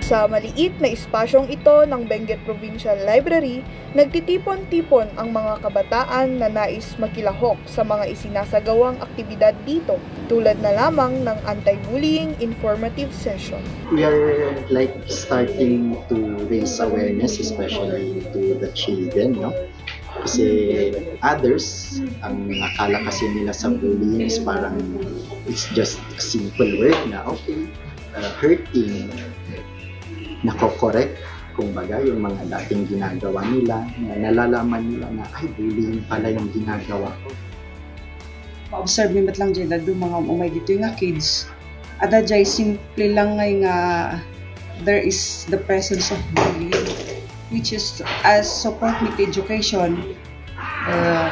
Sa maliit na espasyong ito ng Benguet Provincial Library, nagtitipon-tipon ang mga kabataan na nais makilahok sa mga isinasagawang aktibidad dito, tulad na lamang ng anti-bullying informative session. We are like starting to raise awareness, especially to the children, no? Kasi others, ang akala kasi nila sa bullying is parang it's just a simple word na okay, hurting, nako-correct, kumbaga yung mga dating ginagawa nila, nalalaman nila na ay bullying pala yung ginagawa ko. Ma-observe mi lang dyan na mga umay dito nga kids. Ada dyan simple lang ngay nga there is the presence of bullying, which is as support with education.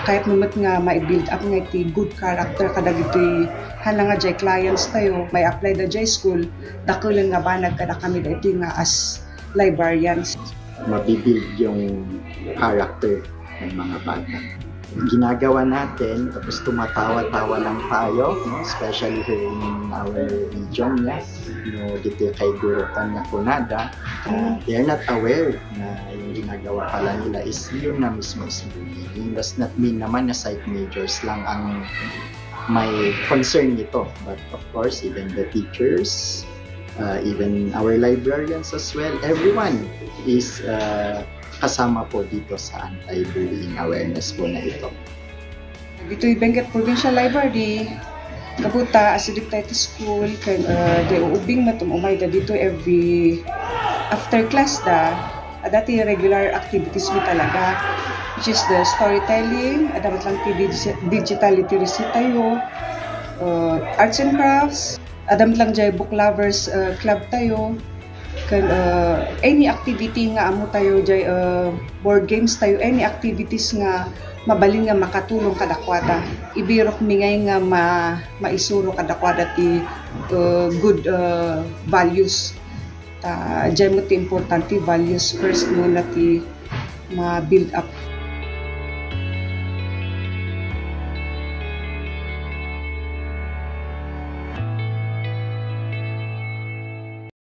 Kahit naman nga ma-build up nga iti good character kada iti hala nga dyan clients tayo, may apply da dyan school, dakulan nga banag kada kami da iti nga as librarians. Mabibuild yung character ng mga bata. Ginagawa natin, tapos tumatawa-tawa lang tayo, no? Especially here in our region, dito kay Gurutan na Kunada, they're not aware na yung ginagawa pala nila is yun na mismo is bullying. Does not mean naman na psych majors lang ang may concern nito, but of course even the teachers, even our librarians as well, everyone is kasama po dito sa anti-bullying awareness po na ito. Dito yung Benguet Provincial Library, kabuta, asidik tayo to school, di uubing matumumay da dito every after class da, dati regular activities mo talaga, which is the storytelling, dapat lang digital literacy tayo, arts and crafts, dapat lang dyan book lovers club tayo, any activity nga amo tayo jay board games tayo, any activities nga mabalin nga makatulong kadakwada, ibirok mingay nga maisuro kadakwada ti good values jay mo ti importante values first muna ti ma-build up